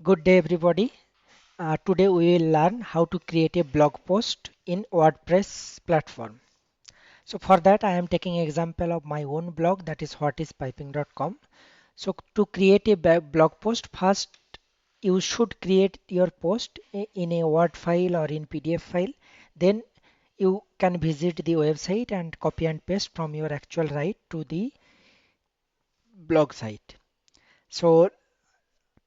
Good day, everybody. Today we will learn how to create a blog post in WordPress platform. So for that, I am taking example of my own blog, that is whatispiping.com. So to create a blog post, first you should create your post in a Word file or in PDF file. Then you can visit the website and copy and paste from your actual write to the blog site. So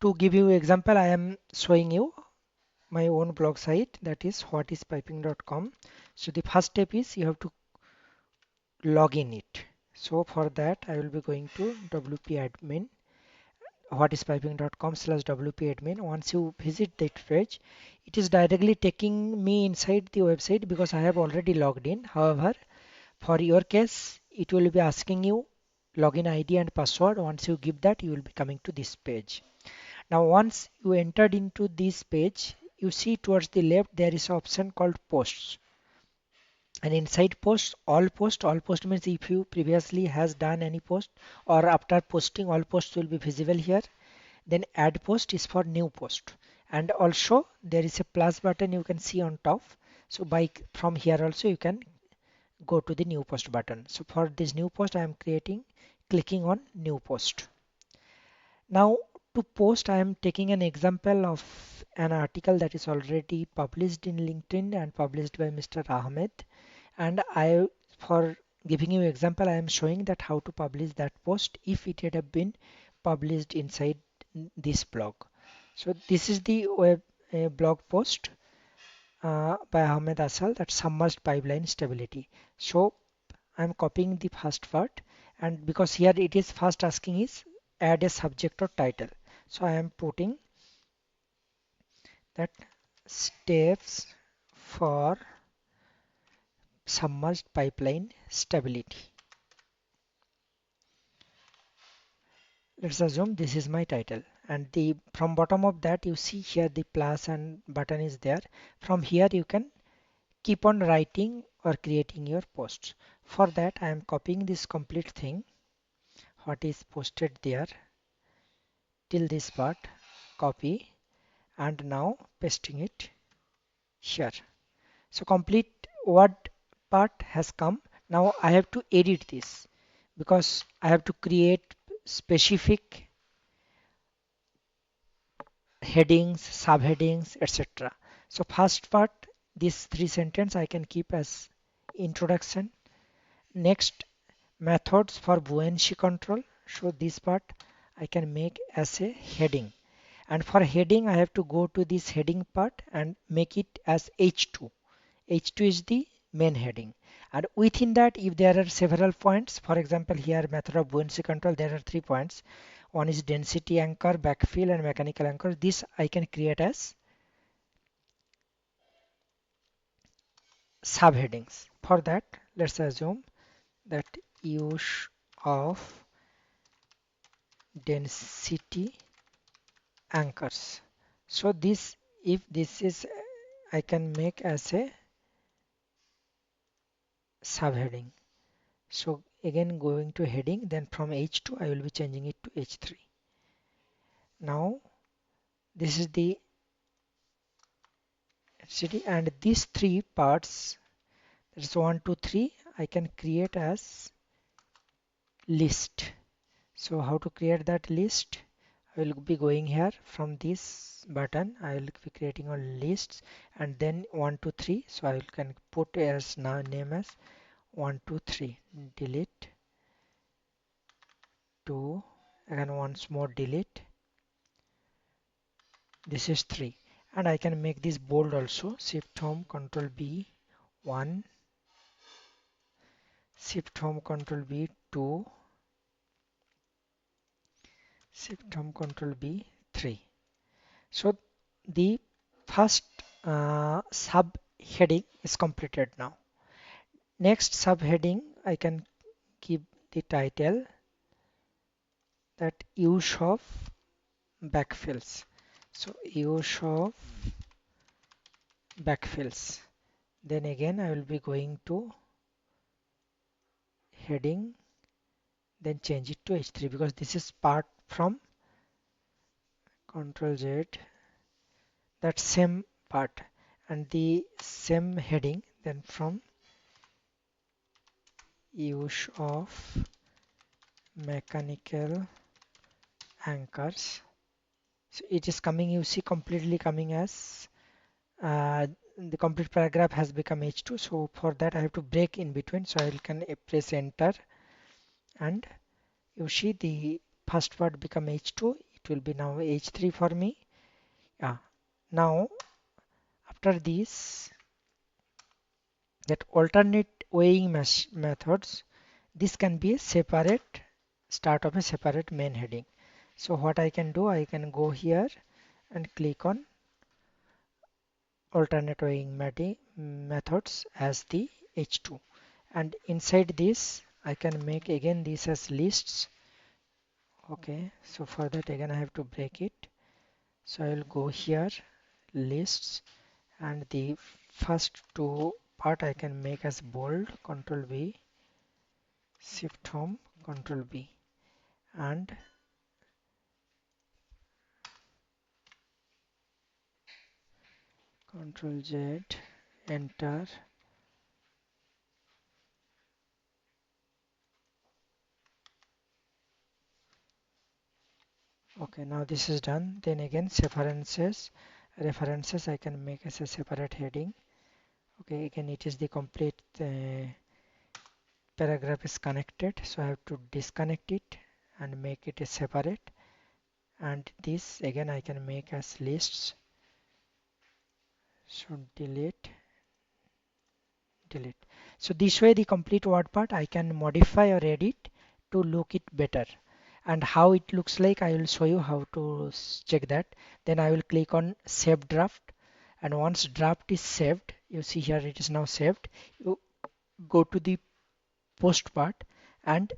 to give you example, I am showing you my own blog site, that is whatispiping.com. So the first step is you have to log in it. So for that I will be going to wp-admin whatispiping.com/wp-admin. Once you visit that page, it is directly taking me inside the website because I have already logged in. However, for your case, it will be asking you login ID and password. Once you give that, you will be coming to this page. Now, once you entered into this page, you see towards the left there is an option called posts. And inside all post means if you previously has done any post or after posting, all posts will be visible here. Then add post is for new post. And also there is a plus button you can see on top. So by from here also you can go to the new post button. So for this new post I am clicking on new post. Now to post, I am taking an example of an article that is already published in LinkedIn and published by Mr. Ahmed. And for giving you example, I am showing that how to publish that post if it had have been published inside this blog. So this is the blog post by Ahmed Asal, that submerged pipeline stability. So I'm copying the first part, and because here it is first asking is add a subject or title. So I am putting that steps for submerged pipeline stability. Let's assume this is my title, and the from bottom of that you see here the plus and button is there. From here you can keep on writing or creating your posts. For that I am copying this complete thing what is posted there till this part, copy, and now pasting it here. So complete word part has come. Now I have to edit this because I have to create specific headings, subheadings, etc. So first part, these three sentences I can keep as introduction. Next, methods for buoyancy control. So this part I can make as a heading. And for heading, I have to go to this heading part and make it as H2. H2 is the main heading. And within that, if there are several points, for example, here method of buoyancy control, there are 3 points. One is density anchor, backfill, and mechanical anchor. This I can create as subheadings. For that, let's assume that use of density anchors. So this, if this is, I can make as a subheading. So again going to heading, then from H2 I will be changing it to H3. Now this is the city, and these 3 parts, that is 1, 2, 3, I can create as list. So how to create that list? I will be going here from this button. I will be creating a list, and then 1, 2, 3. So I can put as now name as 1, 2, 3. Delete 2, and once more delete. This is 3, and I can make this bold also. Shift home control B 1, shift home control B 2, shift home control B 3. So the first subheading is completed now. Next subheading I can give the title that use of backfills. So use of backfills. Then again I will be going to heading, then change it to H3 because this is part from Control Z, that same part and the same heading, then from use of mechanical anchors. So it is coming, you see, completely coming as the complete paragraph has become H2. So for that I have to break in between. So I can press enter and you see the first part become H2. It will be now H3 for me. Yeah. Now after this, that alternate weighing methods, this can be a separate start of a separate main heading. So what I can do, I can go here and click on alternate weighing methods as the H2, and inside this I can make again this as lists. Okay, so for that again I have to break it. So I will go here, lists, and the first two part I can make as bold, Control B, Shift Home, Control B, and Control Z, enter. Okay, now this is done. Then again references I can make as a separate heading. Okay, again it is the complete paragraph is connected, so I have to disconnect it and make it a separate, and this again I can make as lists. So delete. So this way the complete word part I can modify or edit to look it better. And how it looks like I will show you how to check that. Then I will click on save draft, and once draft is saved, you see here it is now saved. You go to the post part and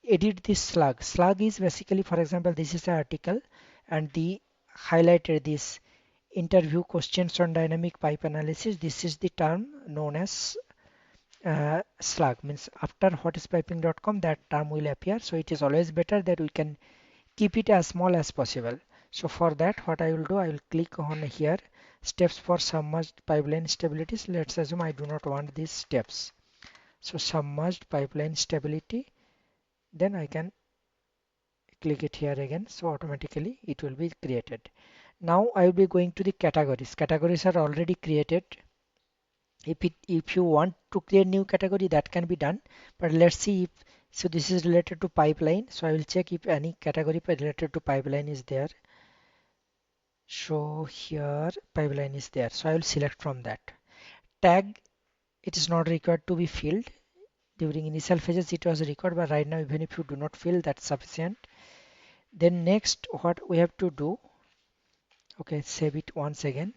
edit this slug. Slug is basically, for example, this is an article and the highlighted this interview questions on dynamic pipe analysis. This is the term known as slug, means after whatispiping.com that term will appear. So it is always better that we can keep it as small as possible. So for that what I will do, I will click on here steps for submerged pipeline stabilities. Let's assume I do not want these steps. So submerged pipeline stability, then I can click it here again, so automatically it will be created. Now I will be going to the categories. Categories are already created. If you want to create new category, that can be done, but let's see if, so this is related to pipeline, so I will check if any category related to pipeline is there. So here pipeline is there, so I will select from that. Tag, it is not required to be filled. During initial phases it was required, but right now even if you do not fill, that's sufficient. Then next what we have to do, okay, save it once again.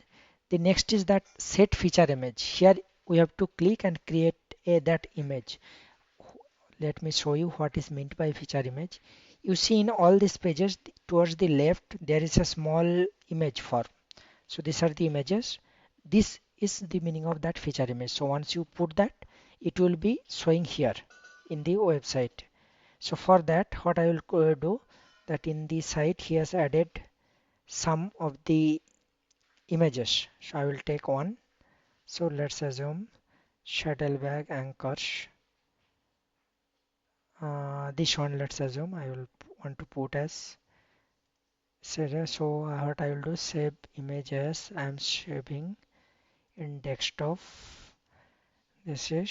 The next is that set feature image. Here we have to click and create that image. Let me show you what is meant by feature image. You see in all these pages towards the left there is a small image form. So these are the images. This is the meaning of that feature image. So once you put that, it will be showing here in the website. So for that what I will do, that in the site he has added some of the images. So I will take one. So let's assume shuttle bag anchors. This one let's assume I will want to put as Sarah. So what I will do, save images. I am saving in desktop. This is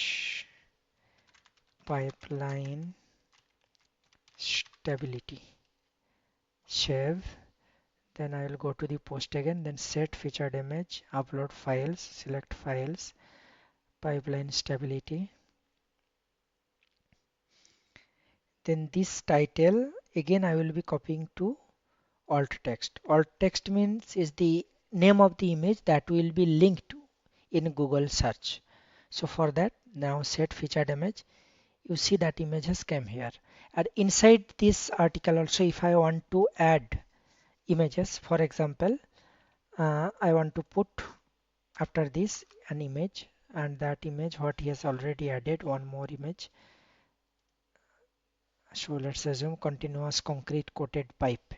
pipeline stability. Save. Then I will go to the post again. Then set featured image. Upload files. Select files. Pipeline stability. Then this title again I will be copying to alt text. Alt text means is the name of the image that will be linked in Google search. So for that, now set featured image. You see that image has come here. And inside this article also, if I want to add images, for example, I want to put after this an image, and that image what he has already added one more image. So let's assume continuous concrete coated pipe.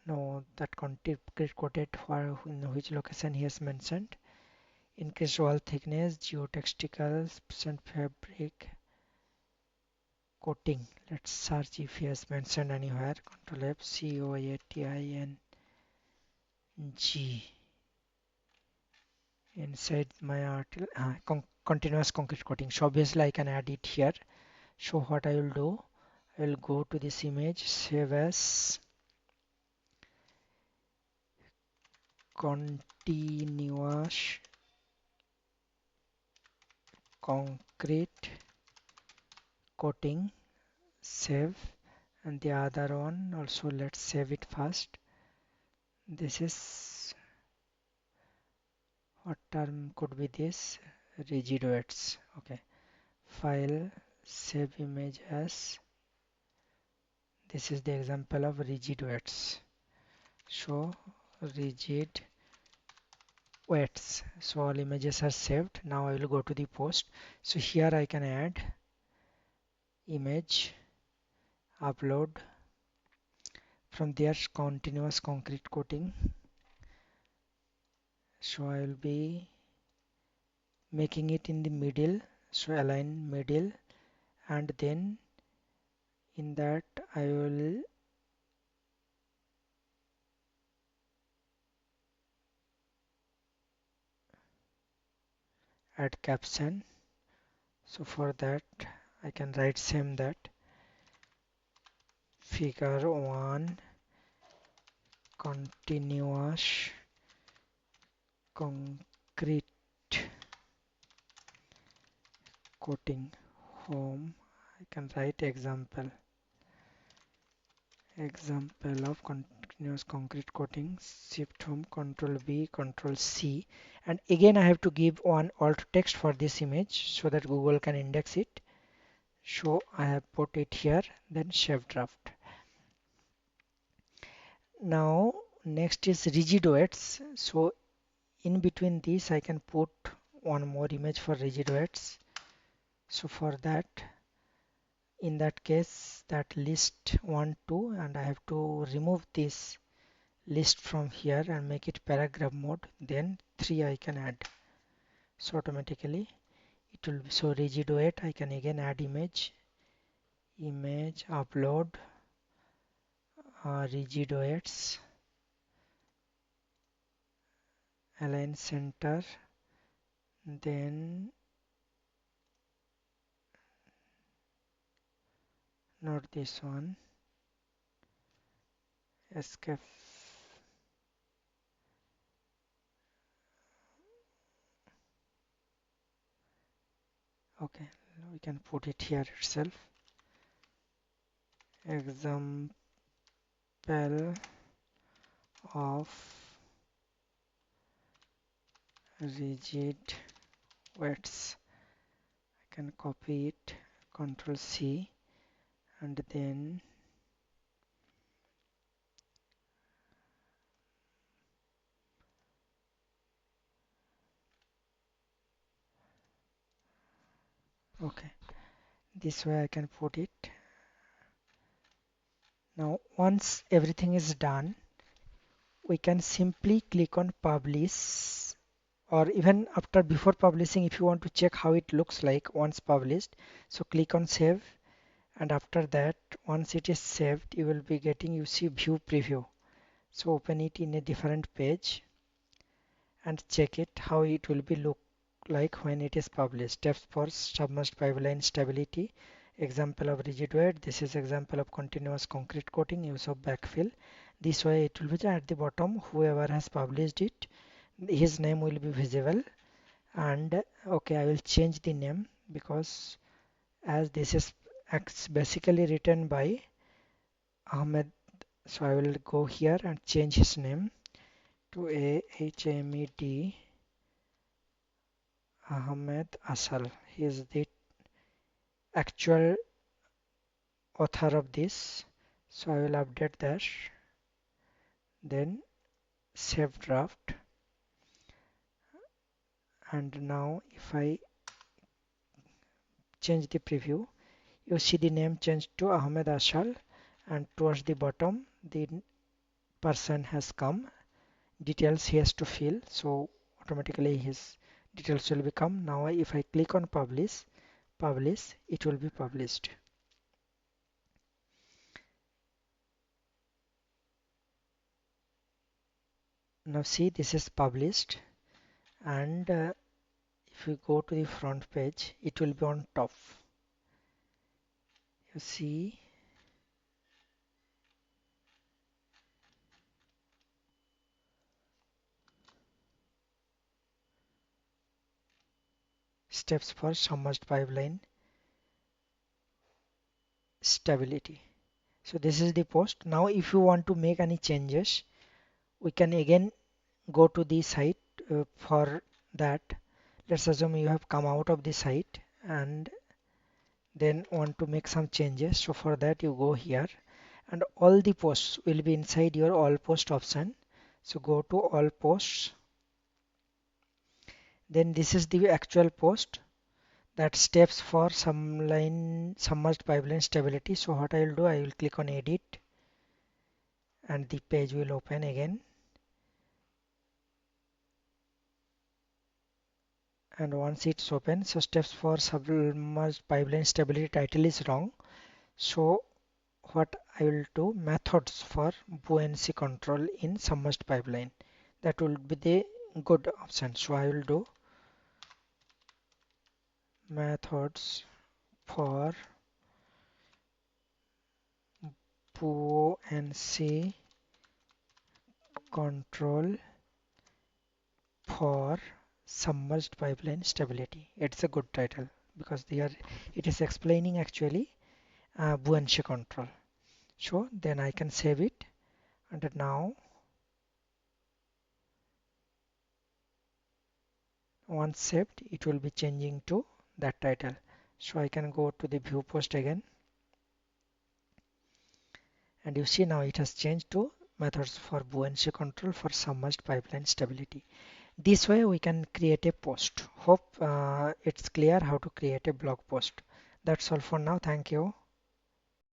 No, that content quoted for in which location he has mentioned. Increased wall thickness, geotextical, percent fabric, coating. Let's search if he has mentioned anywhere. Control F, COATING inside my article. Continuous concrete coating. So obviously I can add it here. So what I will do, I will go to this image, save as continuous concrete coating, save, and the other one also let's save it first. This is what term could be this? Rigid weights. Okay, file, save image as. This is the example of rigid weights. So rigid weights. So all images are saved. Now I will go to the post. So here I can add image, upload. From there continuous concrete coating. So I will be making it in the middle. So align middle, and then in that I will add caption. So for that I can write same that figure 1 continuous concrete coating home. I can write example of continuous concrete coating, shift home, control B, control C, and again I have to give one alt text for this image so that Google can index it. So I have put it here, then save draft. Now next is rigid weights. So in between these I can put one more image for rigid weights. So for that, in that case, that list 1 2, and I have to remove this list from here and make it paragraph mode, then 3 I can add. So automatically it will be so rigid weight. I can again add image upload, rigid weights, align center, then not this one, escape. Okay, we can put it here itself. Example of rigid weights. I can copy it, control C, and then okay, this way I can put it. Now once everything is done, we can simply click on publish, or even after before publishing, if you want to check how it looks like once published, so click on save, and after that once it is saved you will be getting, you see view preview. So open it in a different page and check it how it will be look like when it is published. Steps for submerged pipeline stability, example of rigid weight. This is example of continuous concrete coating, use of backfill. This way it will be at the bottom, whoever has published it, his name will be visible. And okay, I will change the name because as this is basically written by Ahmed, so I will go here and change his name to AHMED Ahmed Asal. He is the actual author of this. So I will update that, then save draft. And now if I change the preview, you see the name changed to Ahmed Asal, and towards the bottom the person has come, details he has to fill, so automatically his details will become. Now if I click on publish, it will be published. Now see, this is published, and if you go to the front page, it will be on top. You see, steps for submerged pipeline stability. So this is the post. Now if you want to make any changes, we can again go to the site. For that, let's assume you have come out of the site and then want to make some changes. So for that, you go here, and all the posts will be inside your all post option. So go to all posts. Then this is the actual post, that steps for some line submerged pipeline stability. So what I will do, I will click on edit, and the page will open again. And once it's open, so steps for submerged pipeline stability title is wrong. So what I will do, methods for buoyancy control in submerged pipeline, that will be the good option. So I will do methods for buoyancy control for submerged pipeline stability. It's a good title because it is explaining actually buoyancy control. So then I can save it, and now once saved, it will be changing to that title. So I can go to the view post again, and you see now it has changed to methods for buoyancy control for submerged pipeline stability. This way we can create a post. Hope it's clear how to create a blog post. That's all for now. Thank you.